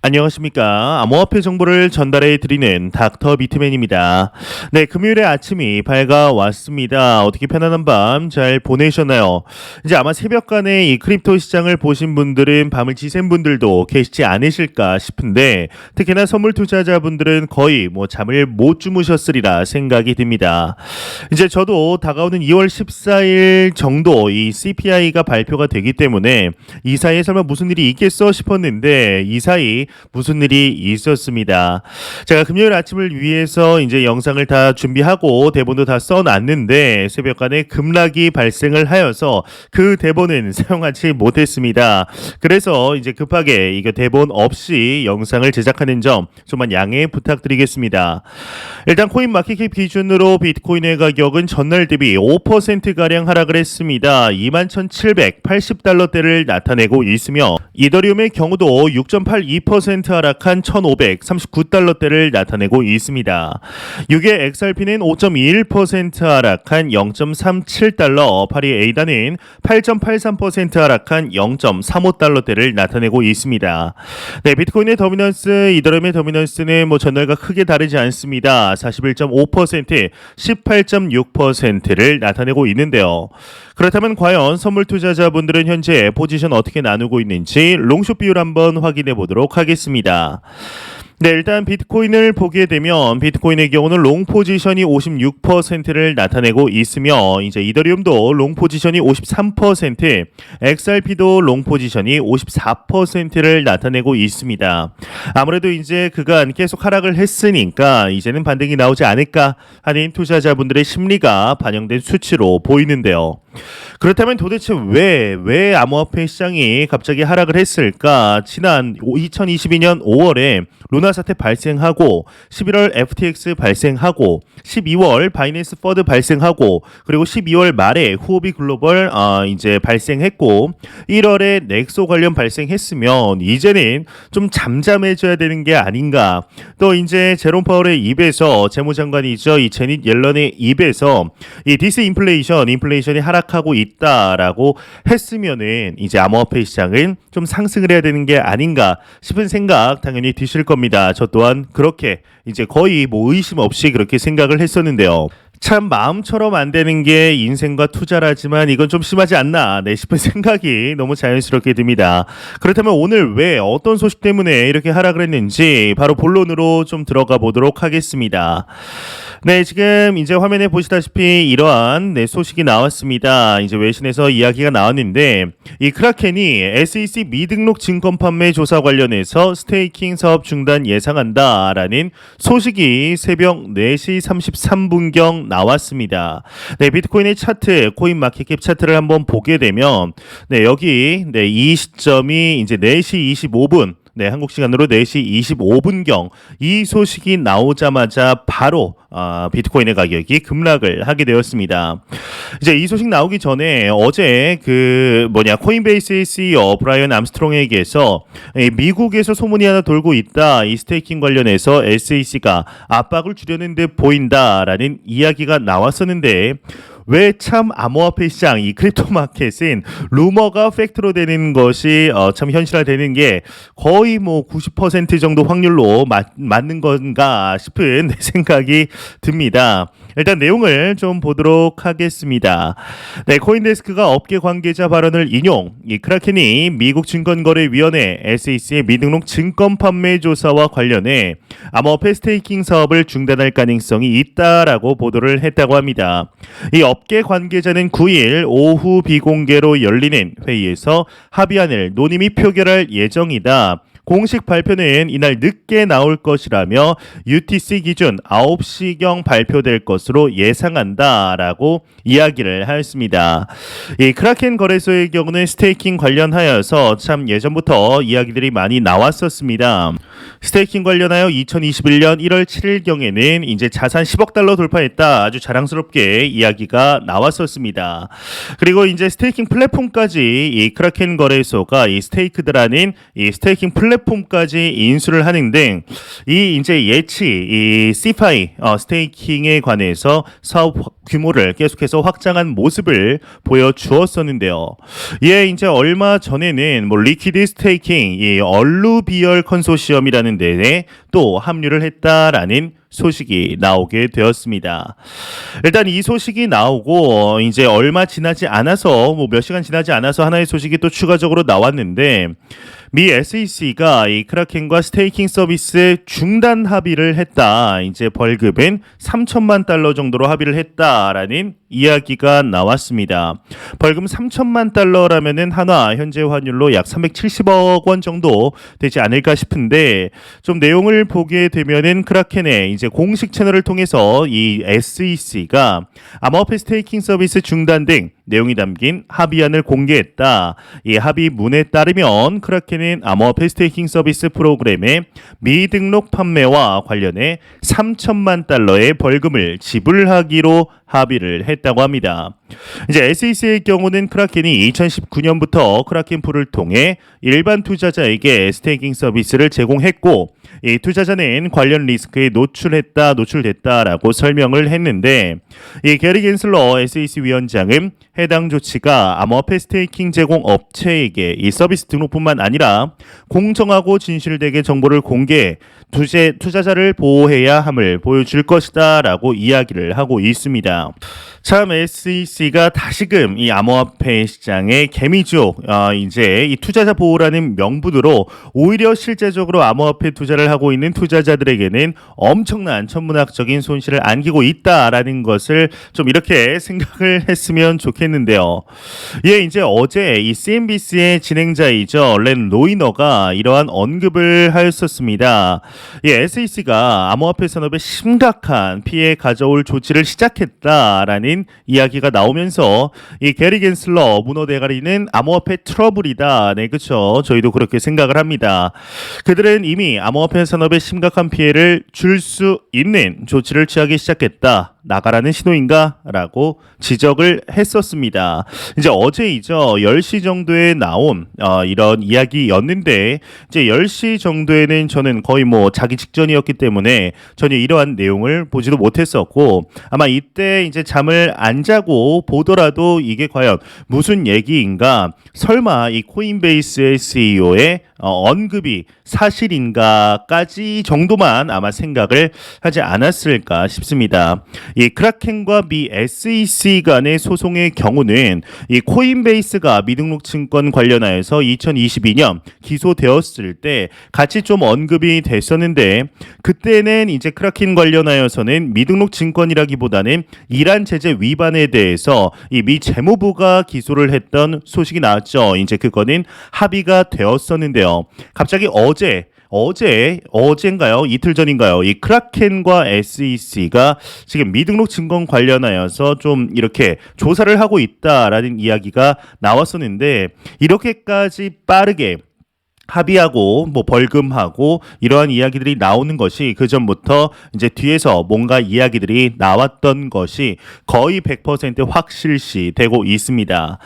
안녕하십니까. 암호화폐 정보를 전달해 드리는 닥터 비트맨입니다. 네, 금요일에 아침이 밝아왔습니다. 어떻게 편안한 밤 잘 보내셨나요? 이제 아마 새벽간에 이 크립토 시장을 보신 분들은 밤을 지샌 분들도 계시지 않으실까 싶은데, 특히나 선물 투자자분들은 거의 잠을 못 주무셨으리라 생각이 듭니다. 이제 저도 다가오는 2월 14일 정도 이 CPI가 발표가 되기 때문에 이 사이에 설마 무슨 일이 있겠어 싶었는데 이 사이 무슨 일이 있었습니다. 제가 금요일 아침을 위해서 이제 영상을 다 준비하고 대본도 다 써놨는데 새벽간에 급락이 발생을 하여서 그 대본은 사용하지 못했습니다. 그래서 이제 급하게 이거 대본 없이 영상을 제작하는 점 좀만 양해 부탁드리겠습니다. 일단 코인 마켓캡 기준으로 비트코인의 가격은 전날 대비 5%가량 하락을 했습니다. 21,780달러대를 나타내고 있으며 이더리움의 경우도 6.82% 하락한 1,539달러대를 나타내고 있습니다. 6의 XRP는 5.21% 하락한 0.37달러, 8의 ADA는 8.83% 하락한 0.35달러대를 나타내고 있습니다. 네, 비트코인의 더미넌스, 이더리움의 더미넌스는 전날과 크게 다르지 않습니다. 41.5%, 18.6%를 나타내고 있는데요. 그렇다면 과연 선물 투자자분들은 현재 포지션 어떻게 나누고 있는지 롱숏 비율 한번 확인해 보도록 하겠습니다. 네, 일단 비트코인을 보게 되면 비트코인의 경우는 롱 포지션이 56%를 나타내고 있으며 이제 이더리움도 롱 포지션이 53%, XRP도 롱 포지션이 54%를 나타내고 있습니다. 아무래도 이제 그간 계속 하락을 했으니까 이제는 반등이 나오지 않을까 하는 투자자분들의 심리가 반영된 수치로 보이는데요. 그렇다면 도대체 왜 암호화폐 시장이 갑자기 하락을 했을까? 지난 2022년 5월에 루나 사태 발생하고 11월 FTX 발생하고 12월 바이낸스 퍼드 발생하고 그리고 12월 말에 후오비 글로벌 이제 발생했고 1월에 넥소 관련 발생했으면 이제는 좀 잠잠해져야 되는 게 아닌가. 또 이제 제롬 파월의 입에서 재무장관이죠. 이 제닛 옐런의 입에서 이 인플레이션이 하락하고 있다라고 했으면은 이제 암호화폐 시장은 좀 상승을 해야 되는 게 아닌가 싶은 생각 당연히 드실 겁니다. 저 또한 그렇게 이제 거의 의심 없이 그렇게 생각을 했었는데요. 참 마음처럼 안 되는 게 인생과 투자라지만 이건 좀 심하지 않나 싶은 생각이 너무 자연스럽게 듭니다. 그렇다면 오늘 왜 어떤 소식 때문에 이렇게 하락을 했는지 바로 본론으로 좀 들어가 보도록 하겠습니다. 네, 지금 이제 화면에 보시다시피 이러한 소식이 나왔습니다. 이제 외신에서 이야기가 나왔는데 이 크라켄이 SEC 미등록 증권 판매 조사 관련해서 스테이킹 사업 중단 예상한다라는 소식이 새벽 4시 33분경 나왔습니다. 네, 비트코인의 차트, 코인 마켓캡 차트를 한번 보게 되면 여기 이 시점이 이제 4시 25분 한국 시간으로 4시 25분경 이 소식이 나오자마자 바로 비트코인의 가격이 급락을 하게 되었습니다. 이제 이 소식 나오기 전에 어제 코인베이스의 CEO 브라이언 암스트롱에게서 미국에서 소문이 하나 돌고 있다. 이 스테이킹 관련해서 SEC가 압박을 주려는 듯 보인다라는 이야기가 나왔었는데 왜 참 암호화폐 시장 이 크립토 마켓은 루머가 팩트로 되는 것이 참 현실화되는 게 거의 90% 정도 확률로 맞는 건가 싶은 생각이 듭니다. 일단 내용을 좀 보도록 하겠습니다. 네, 코인데스크가 업계 관계자 발언을 인용. 이 크라켄이 미국 증권거래위원회 SEC의 미등록 증권 판매 조사와 관련해 암호화폐 스테이킹 사업을 중단할 가능성이 있다라고 보도를 했다고 합니다. 이 업계 관계자는 9일 오후 비공개로 열리는 회의에서 합의안을 논의 및 표결할 예정이다. 공식 발표는 이날 늦게 나올 것이라며 UTC 기준 9시경 발표될 것으로 예상한다라고 이야기를 하였습니다. 이 크라켄 거래소의 경우는 스테이킹 관련하여서 참 예전부터 이야기들이 많이 나왔었습니다. 스테이킹 관련하여 2021년 1월 7일경에는 이제 자산 10억 달러 돌파했다. 아주 자랑스럽게 이야기가 나왔었습니다. 그리고 이제 스테이킹 플랫폼까지 이 크라켄 거래소가 이 스테이크드라는 이 스테이킹 플랫폼 플랫폼까지 인수를 하는 등 이 이제 이 CFI 스테이킹에 관해서 사업 규모를 계속해서 확장한 모습을 보여주었었는데요. 예, 이제 얼마 전에는 뭐 리퀴드 스테이킹 이 얼루비얼 컨소시엄이라는 데에 또 합류를 했다라는 소식이 나오게 되었습니다. 일단 이 소식이 나오고 이제 얼마 지나지 않아서 뭐 몇 시간 지나지 않아서 하나의 소식이 또 추가적으로 나왔는데 미 SEC가 이 크라켄과 스테이킹 서비스 중단 합의를 했다. 이제 벌금은 3천만 달러 정도로 합의를 했다라는 이야기가 나왔습니다. 벌금 3천만 달러라면은 한화 현재 환율로 약 370억 원 정도 되지 않을까 싶은데 좀 내용을 보게 되면은 크라켄의 이제 공식 채널을 통해서 이 SEC가 암호화폐 스테이킹 서비스 중단 등 내용이 담긴 합의안을 공개했다. 이 합의문에 따르면 크라켄은 암호화폐 스테이킹 서비스 프로그램의 미등록 판매와 관련해 3천만 달러의 벌금을 지불하기로 합의를 했다고 합니다. 이제 SEC의 경우는 크라켄이 2019년부터 크라켄 풀을 통해 일반 투자자에게 스테이킹 서비스를 제공했고 이 투자자는 관련 리스크에 노출됐다라고 설명을 했는데 이 게리 겐슬러 SEC 위원장은 해당 조치가 암호화폐 스테이킹 제공 업체에게 이 서비스 등록뿐만 아니라 공정하고 진실되게 정보를 공개해 투자자를 보호해야 함을 보여줄 것이다라고 이야기를 하고 있습니다. 참 SEC가 다시금 이 암호화폐 시장의 개미지옥 이제 이 투자자 보호라는 명분으로 오히려 실제적으로 암호화폐 투자를 하고 있는 투자자들에게는 엄청난 천문학적인 손실을 안기고 있다라는 것을 좀 이렇게 생각을 했으면 좋겠는데요. 예, 이제 어제 이 CNBC의 진행자이죠 렌 로이너가 이러한 언급을 하였었습니다. 예, SEC가 암호화폐 산업에 심각한 피해 가져올 조치를 시작했다라는 이야기가 나오면서 이 게리 겐슬러 문어 대가리는 암호화폐 트러블이다. 네, 그렇죠. 저희도 그렇게 생각을 합니다. 그들은 이미 암호화폐 산업에 심각한 피해를 줄 수 있는 조치를 취하기 시작했다. 나가라는 신호인가? 라고 지적을 했었습니다. 이제 어제이죠. 10시 정도에 나온 이런 이야기였는데 이제 10시 정도에는 저는 거의 뭐 자기 직전이었기 때문에 전혀 이러한 내용을 보지도 못했었고 아마 이때 이제 잠을 안 자고 보더라도 이게 과연 무슨 얘기인가? 설마 이 코인베이스의 CEO의 언급이 사실인가까지 정도만 아마 생각을 하지 않았을까 싶습니다. 이 크라켄과 미 SEC 간의 소송의 경우는 이 코인베이스가 미등록 증권 관련하여서 2022년 기소되었을 때 같이 좀 언급이 됐었는데 그때는 이제 크라켄 관련하여서는 미등록 증권이라기보다는 이란 제재 위반에 대해서 이 미 재무부가 기소를 했던 소식이 나왔죠. 이제 그거는 합의가 되었었는데요. 갑자기 어제인가요? 이틀 전인가요? 이 크라켄과 SEC가 지금 미등록 증권 관련하여서 좀 이렇게 조사를 하고 있다라는 이야기가 나왔었는데 이렇게까지 빠르게 합의하고 뭐 벌금하고 이러한 이야기들이 나오는 것이 그 전부터 이제 뒤에서 뭔가 이야기들이 나왔던 것이 거의 100% 확실시 되고 있습니다.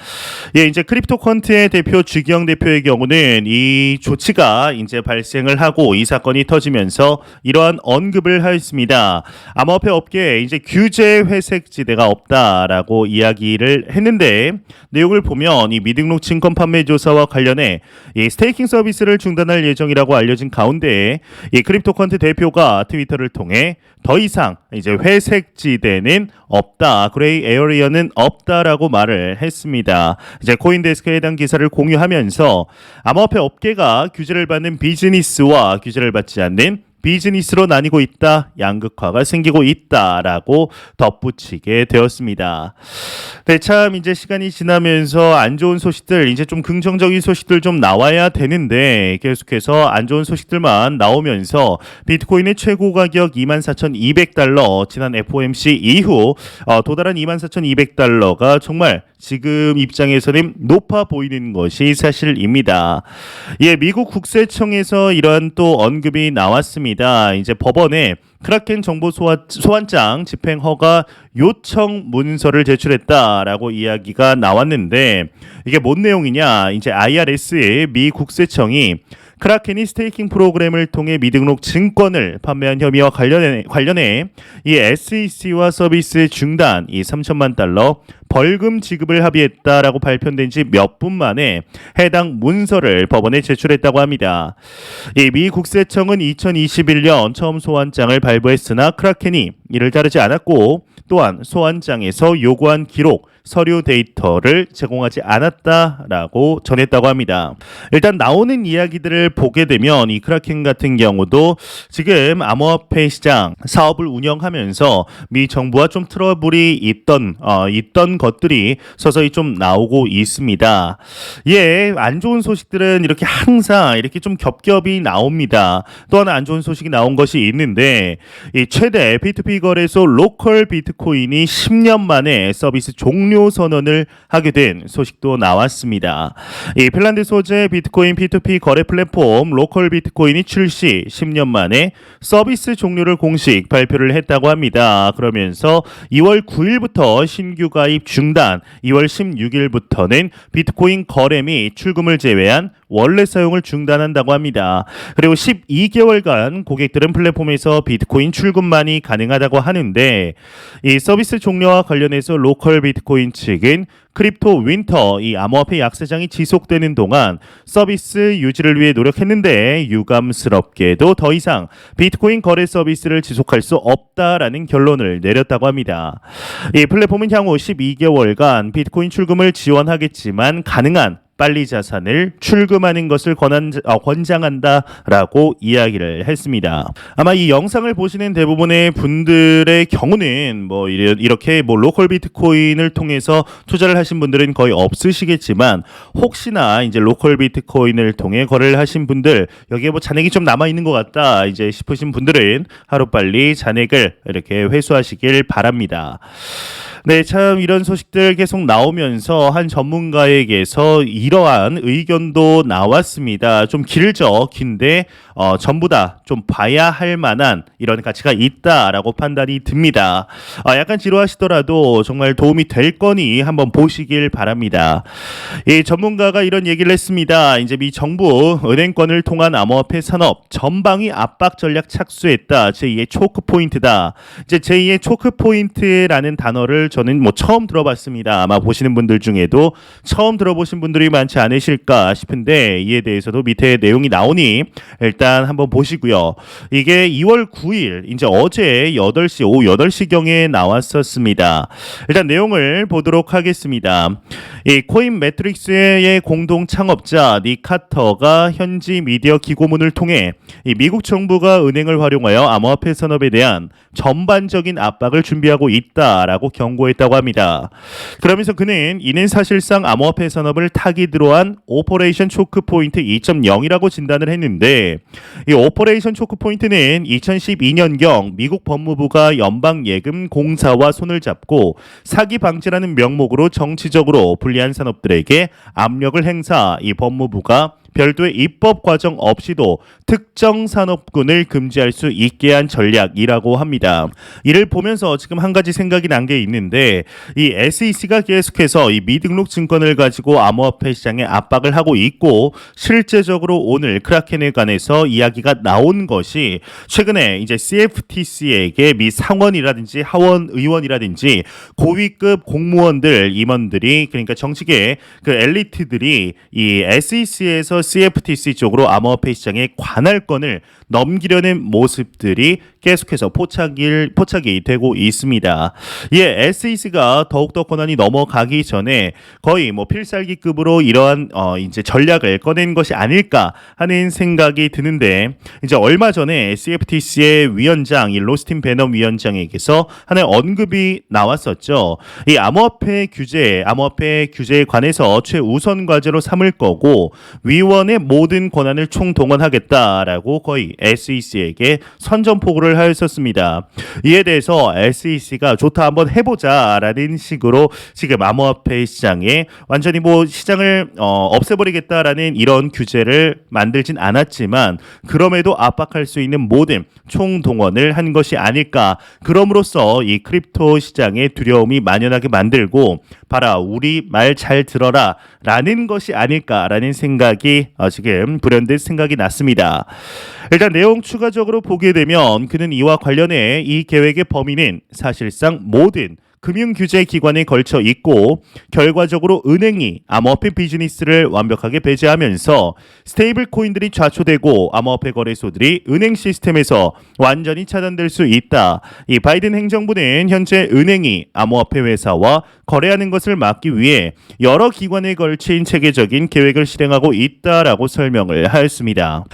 예, 이제 크립토 퀀트의 대표 주기영 대표의 경우는 이 조치가 이제 발생을 하고 이 사건이 터지면서 이러한 언급을 하였습니다. 암호화폐 업계에 이제 규제 회색지대가 없다라고 이야기를 했는데 내용을 보면 이 미등록 증권 판매 조사와 관련해 이 스테이킹 서비스를 중단할 예정이라고 알려진 가운데 이 크립토 퀀트 대표가 트위터를 통해 더 이상 이제 회색지대는 없다, 그레이 에어리어는 없다라고 말을 했습니다. 이제 코인데스크에 해당 기사를 공유하면서 암호화폐 업계가 규제를 받는 비즈니스와 규제를 받지 않는 비즈니스로 나뉘고 있다, 양극화가 생기고 있다라고 덧붙이게 되었습니다. 네, 참 이제 시간이 지나면서 안 좋은 소식들, 이제 좀 긍정적인 소식들 좀 나와야 되는데 계속해서 안 좋은 소식들만 나오면서 비트코인의 최고 가격 24,200달러, 지난 FOMC 이후 도달한 24,200달러가 정말 지금 입장에서는 높아 보이는 것이 사실입니다. 예, 미국 국세청에서 이러한 또 언급이 나왔습니다. 이제 법원에 크라켄 정보 소환장 집행 허가 요청 문서를 제출했다라고 이야기가 나왔는데 이게 뭔 내용이냐? 이제 IRS의 미 국세청이 크라켄이 스테이킹 프로그램을 통해 미등록 증권을 판매한 혐의와 관련해 이 SEC와 서비스 중단 이 3천만 달러 벌금 지급을 합의했다라고 발표된 지 몇 분 만에 해당 문서를 법원에 제출했다고 합니다. 이 미 국세청은 2021년 처음 소환장을 발부했으나 크라켄이 이를 따르지 않았고 또한 소환장에서 요구한 기록, 서류 데이터를 제공하지 않았다라고 전했다고 합니다. 일단 나오는 이야기들을 보게 되면 이 크라켄 같은 경우도 지금 암호화폐 시장 사업을 운영하면서 미 정부와 좀 트러블이 있던 것들이 서서히 좀 나오고 있습니다. 예, 안 좋은 소식들은 이렇게 항상 이렇게 좀 겹겹이 나옵니다. 또 하나 안 좋은 소식이 나온 것이 있는데 이 최대 P2P 거래소 로컬 비트코인이 10년 만에 서비스 종료 선언을 하게 된 소식도 나왔습니다. 이 핀란드 소재 비트코인 P2P 거래 플랫폼 로컬 비트코인이 출시 10년 만에 서비스 종료를 공식 발표를 했다고 합니다. 그러면서 2월 9일부터 신규 가입 중단, 2월 16일부터는 비트코인 거래 및 출금을 제외한 원래 사용을 중단한다고 합니다. 그리고 12개월간 고객들은 플랫폼에서 비트코인 출금만이 가능하다고 하는데 이 서비스 종료와 관련해서 로컬 비트코인 측은 크립토 윈터 이 암호화폐 약세장이 지속되는 동안 서비스 유지를 위해 노력했는데 유감스럽게도 더 이상 비트코인 거래 서비스를 지속할 수 없다라는 결론을 내렸다고 합니다. 이 플랫폼은 향후 12개월간 비트코인 출금을 지원하겠지만 가능한 빨리 자산을 출금하는 것을 권장한다라고 이야기를 했습니다. 아마 이 영상을 보시는 대부분의 분들의 경우는 뭐 이렇게 뭐 로컬 비트코인을 통해서 투자를 하신 분들은 거의 없으시겠지만 혹시나 이제 로컬 비트코인을 통해 거래를 하신 분들 여기에 뭐 잔액이 좀 남아 있는 것 같다 이제 싶으신 분들은 하루빨리 잔액을 이렇게 회수하시길 바랍니다. 네, 참 이런 소식들 계속 나오면서 한 전문가에게서 이러한 의견도 나왔습니다. 좀 길죠. 긴데 전부 다 좀 봐야 할 만한 이런 가치가 있다라고 판단이 듭니다. 약간 지루하시더라도 정말 도움이 될 거니 한번 보시길 바랍니다. 이 전문가가 이런 얘기를 했습니다. 이제 미 정부 은행권을 통한 암호화폐 산업 전방위 압박 전략 착수했다. 제2의 초크 포인트다. 이제 제2의 초크 포인트라는 단어를 저는 뭐 처음 들어봤습니다. 아마 보시는 분들 중에도 처음 들어보신 분들이 많지 않으실까 싶은데 이에 대해서도 밑에 내용이 나오니 일단 한번 보시고요. 이게 2월 9일 이제 어제 8시 오후 8시경에 나왔었습니다. 일단 내용을 보도록 하겠습니다. 이 코인 매트릭스의 공동 창업자 닉 카터가 현지 미디어 기고문을 통해 이 미국 정부가 은행을 활용하여 암호화폐 산업에 대한 전반적인 압박을 준비하고 있다라고 경고했다고 합니다. 그러면서 이는 사실상 암호화폐 산업을 타깃으로 한 오퍼레이션 초크 포인트 2.0이라고 진단을 했는데 이 오퍼레이션 초크 포인트는 2012년경 미국 법무부가 연방예금공사와 손을 잡고 사기 방지라는 명목으로 정치적으로 불리한 산업들에게 압력을 행사 이 법무부가 별도의 입법 과정 없이도 특정 산업군을 금지할 수 있게 한 전략이라고 합니다. 이를 보면서 지금 한 가지 생각이 난 게 있는데 이 SEC가 계속해서 이 미등록 증권을 가지고 암호화폐 시장에 압박을 하고 있고 실제적으로 오늘 크라켄에 관해서 이야기가 나온 것이 최근에 이제 CFTC에게 미 상원이라든지 하원 의원이라든지 고위급 공무원들 임원들이 그러니까 정치계 그 엘리트들이 이 SEC에서 CFTC 쪽으로 암호화폐 시장의 관할권을 넘기려는 모습들이 계속해서 포착이 되고 있습니다. 이에 SEC가 더욱더 권한이 넘어가기 전에 거의 뭐 필살기급으로 이러한 이제 전략을 꺼낸 것이 아닐까 하는 생각이 드는데 이제 얼마 전에 CFTC의 위원장 이 로스틴 베넘 위원장에게서 하나의 언급이 나왔었죠. 이 암호화폐 규제에 관해서 최우선 과제로 삼을 거고 위원의 모든 권한을 총동원하겠다라고 거의 SEC에게 선전포고를 설명을 하였었습니다. 이에 대해서 SEC가 좋다 한번 해보자라는 식으로 지금 암호화폐 시장에 완전히 뭐 시장을 없애버리겠다라는 이런 규제를 만들진 않았지만 그럼에도 압박할 수 있는 모든 총동원을 한 것이 아닐까. 그럼으로써 이 크립토 시장에 두려움이 만연하게 만들고 봐라 우리 말 잘 들어라 라는 것이 아닐까라는 생각이 지금 불현듯 생각이 났습니다. 일단 내용 추가적으로 보게 되면 그는 이와 관련해 이 계획의 범위는 사실상 모든 금융규제 기관에 걸쳐 있고 결과적으로 은행이 암호화폐 비즈니스를 완벽하게 배제하면서 스테이블 코인들이 좌초되고 암호화폐 거래소들이 은행 시스템에서 완전히 차단될 수 있다. 이 바이든 행정부는 현재 은행이 암호화폐 회사와 거래하는 것을 막기 위해 여러 기관에 걸친 체계적인 계획을 실행하고 있다라고 설명을 하였습니다.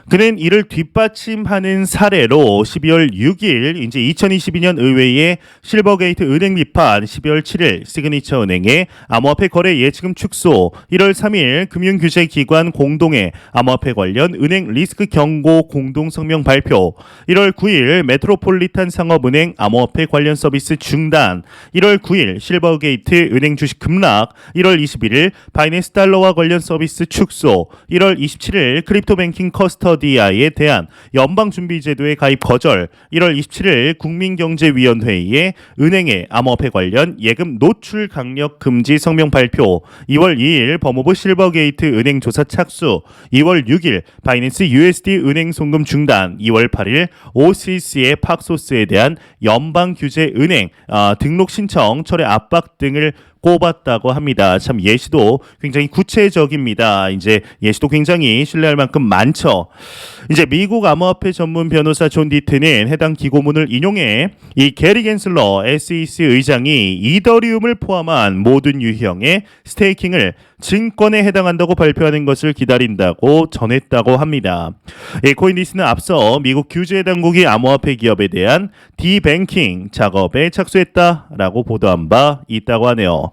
그는 이를 뒷받침하는 사례로 12월 6일 이제 2022년 의회의 실버게이트 은행 비판, 12월 7일 시그니처 은행의 암호화폐 거래 예치금 축소, 1월 3일 금융규제기관 공동의 암호화폐 관련 은행 리스크 경고 공동 성명 발표, 1월 9일 메트로폴리탄 상업은행 암호화폐 관련 서비스 중단, 1월 9일 실버게이트 은행 주식 급락, 1월 21일 바이낸스 달러와 관련 서비스 축소, 1월 27일 크립토뱅킹 커스터 디아에 대한 연방준비제도의 가입 거절, 1월 27일 국민경제위원회의 은행의 암호화폐 관련 예금 노출 강력 금지 성명 발표, 2월 2일 법무부 실버게이트 은행 조사 착수, 2월 6일 바이낸스 USD 은행 송금 중단, 2월 8일 OCC의 팍소스에 대한 연방규제 은행 등록 신청 철회 압박 등을 꼽았다고 합니다. 참 예시도 굉장히 구체적입니다. 이제 예시도 굉장히 신뢰할 만큼 많죠. 이제 미국 암호화폐 전문 변호사 존 디트는 해당 기고문을 인용해 이 게리 겐슬러 SEC 의장이 이더리움을 포함한 모든 유형의 스테이킹을 증권에 해당한다고 발표하는 것을 기다린다고 전했다고 합니다. 코인디스는 앞서 미국 규제 당국이 암호화폐 기업에 대한 디뱅킹 작업에 착수했다라고 보도한 바 있다고 하네요.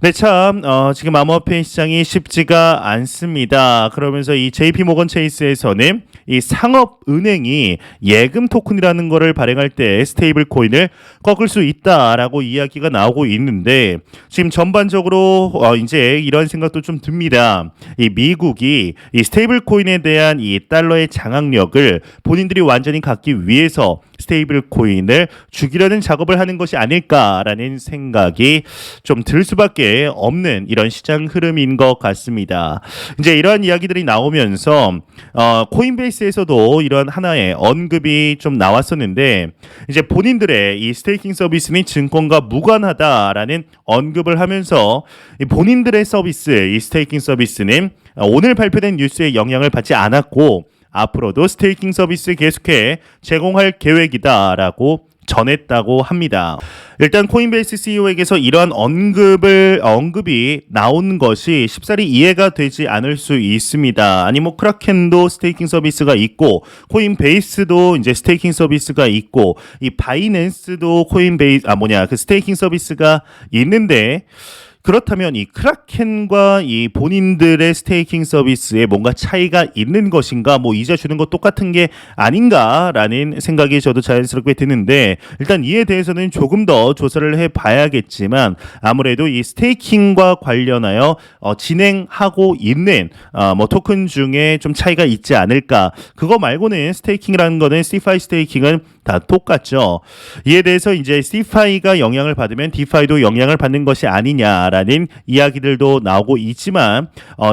네, 참 지금 암호화폐 시장이 쉽지가 않습니다. 그러면서 이 JP 모건 체이스에서는 이 상업은행이 예금 토큰이라는 거를 발행할 때 스테이블 코인을 꺾을 수 있다라고 이야기가 나오고 있는데 지금 전반적으로 이제 이런 생각도 좀 듭니다. 이 미국이 이 스테이블 코인에 대한 이 달러의 장악력을 본인들이 완전히 갖기 위해서 스테이블 코인을 죽이려는 작업을 하는 것이 아닐까라는 생각이 좀 들 수밖에 없는 이런 시장 흐름인 것 같습니다. 이제 이러한 이야기들이 나오면서 코인베이스에서도 이런 하나의 언급이 좀 나왔었는데 이제 본인들의 이 스테이킹 서비스는 증권과 무관하다라는 언급을 하면서 본인들의 서비스, 이 스테이킹 서비스는 오늘 발표된 뉴스에 영향을 받지 않았고 앞으로도 스테이킹 서비스 계속해 제공할 계획이다라고 전했다고 합니다. 일단 코인베이스 CEO에게서 이러한 언급이 나온 것이 쉽사리 이해가 되지 않을 수 있습니다. 아니 뭐 크라켄도 스테이킹 서비스가 있고 코인베이스도 이제 스테이킹 서비스가 있고 이 바이낸스도 그 스테이킹 서비스가 있는데 그렇다면 이 크라켄과 이 본인들의 스테이킹 서비스에 뭔가 차이가 있는 것인가, 뭐 이자 주는 것 똑같은 게 아닌가라는 생각이 저도 자연스럽게 드는데 일단 이에 대해서는 조금 더 조사를 해봐야겠지만 아무래도 이 스테이킹과 관련하여 진행하고 있는 뭐 토큰 중에 좀 차이가 있지 않을까. 그거 말고는 스테이킹이라는 거는 CeFi 스테이킹은 다 똑같죠. 이에 대해서 이제 CeFi가 영향을 받으면 DeFi도 영향을 받는 것이 아니냐라는 이야기들도 나오고 있지만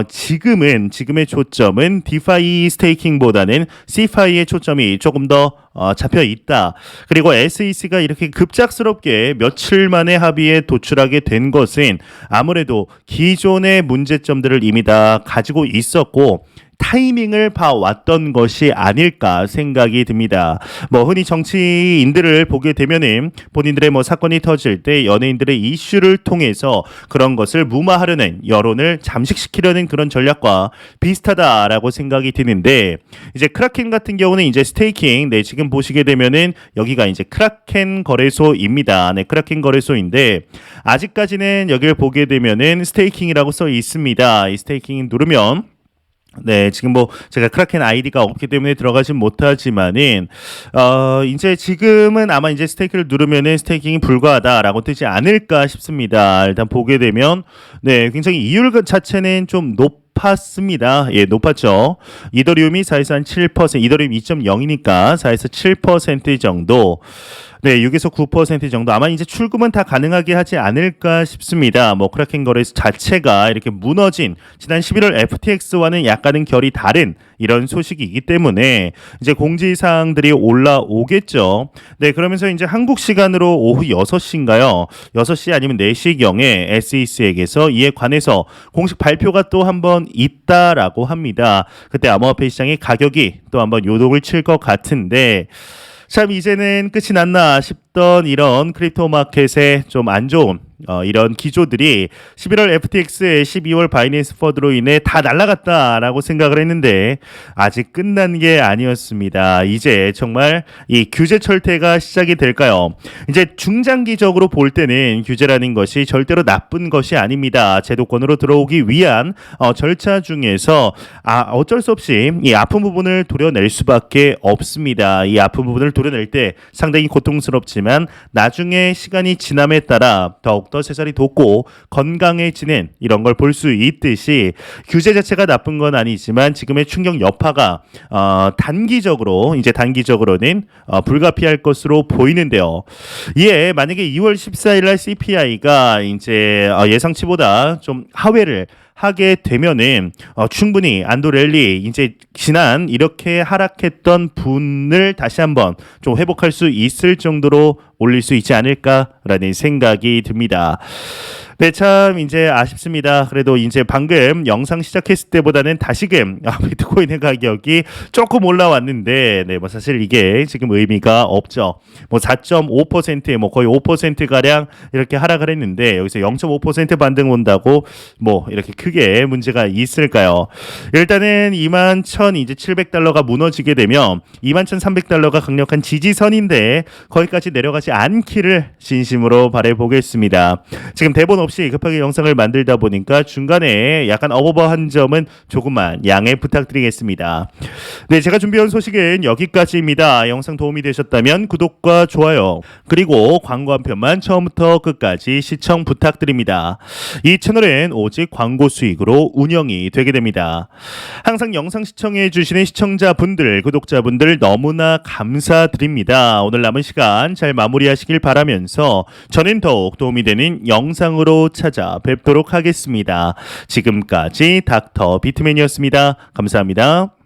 지금의 초점은 DeFi 스테이킹보다는 CeFi의 초점이 조금 더 잡혀 있다. 그리고 SEC가 이렇게 급작스럽게 며칠 만에 합의에 도출하게 된 것은 아무래도 기존의 문제점들을 이미 다 가지고 있었고 타이밍을 봐왔던 것이 아닐까 생각이 듭니다. 뭐 흔히 정치인들을 보게 되면은 본인들의 뭐 사건이 터질 때 연예인들의 이슈를 통해서 그런 것을 무마하려는 여론을 잠식시키려는 그런 전략과 비슷하다라고 생각이 드는데 이제 크라켄 같은 경우는 이제 스테이킹 지금 보시게 되면은 여기가 이제 크라켄 거래소입니다. 크라켄 거래소인데 아직까지는 여기를 보게 되면은 스테이킹이라고 써 있습니다. 이 스테이킹 누르면 네, 지금 뭐 제가 크라켄 아이디가 없기 때문에 들어가진 못하지만은 이제 지금은 아마 이제 스테이크를 누르면은 스테이킹이 불가하다라고 뜨지 않을까 싶습니다. 일단 보게 되면 네, 굉장히 이율 자체는 좀 높았습니다. 예, 높았죠. 이더리움이 4에서 한 7%, 이더리움 2.0이니까 4에서 7% 정도. 네, 6에서 9% 정도. 아마 이제 출금은 다 가능하게 하지 않을까 싶습니다. 뭐 크라켄 거래소 자체가 이렇게 무너진 지난 11월 FTX와는 약간은 결이 다른 이런 소식이기 때문에 이제 공지사항들이 올라오겠죠. 네, 그러면서 이제 한국 시간으로 오후 6시인가요? 6시 아니면 4시경에 SEC에게서 이에 관해서 공식 발표가 또 한번 있다라고 합니다. 그때 암호화폐 시장의 가격이 또 한번 요동을 칠 것 같은데 참 이제는 끝이 났나 싶던 이런 크립토 마켓의 좀 안 좋은 이런 기조들이 11월 FTX의 12월 바이낸스 퍼드로 인해 다 날아갔다라고 생각을 했는데 아직 끝난 게 아니었습니다. 이제 정말 이 규제 철퇴가 시작이 될까요? 이제 중장기적으로 볼 때는 규제라는 것이 절대로 나쁜 것이 아닙니다. 제도권으로 들어오기 위한 절차 중에서 어쩔 수 없이 이 아픈 부분을 도려낼 수밖에 없습니다. 이 아픈 부분을 도려낼 때 상당히 고통스럽지만 나중에 시간이 지남에 따라 더욱더 세살이 돋고 건강해지는 이런 걸 볼 수 있듯이 규제 자체가 나쁜 건 아니지만 지금의 충격 여파가 단기적으로는 불가피할 것으로 보이는데요. 이에 만약에 2월 14일 날 CPI가 이제 예상치보다 좀 하회를 하게 되면은 충분히 안도랠리 이제 지난 이렇게 하락했던 분을 다시 한번 좀 회복할 수 있을 정도로 올릴 수 있지 않을까라는 생각이 듭니다. 네, 참 이제 아쉽습니다. 그래도 이제 방금 영상 시작했을 때보다는 다시금 비트코인의 가격이 조금 올라왔는데, 네, 뭐 사실 이게 지금 의미가 없죠. 뭐 4.5%, 뭐 거의 5% 가량 이렇게 하락을 했는데 여기서 0.5% 반등 온다고 뭐 이렇게 크게 문제가 있을까요? 일단은 21,700달러가 무너지게 되면 21,300달러가 강력한 지지선인데 거기까지 내려가지 않기를 진심으로 바라보겠습니다. 지금 대본 없이 급하게 영상을 만들다 보니까 중간에 약간 어버버한 점은 조금만 양해 부탁드리겠습니다. 네, 제가 준비한 소식은 여기까지입니다. 영상 도움이 되셨다면 구독과 좋아요 그리고 광고 한 편만 처음부터 끝까지 시청 부탁드립니다. 이 채널은 오직 광고 수익으로 운영이 되게 됩니다. 항상 영상 시청해 주시는 시청자분들, 구독자분들 너무나 감사드립니다. 오늘 남은 시간 잘 마무리하시길 바라면서 저는 더욱 도움이 되는 영상으로 찾아뵙도록 하겠습니다. 지금까지 닥터 비트맨이었습니다. 감사합니다.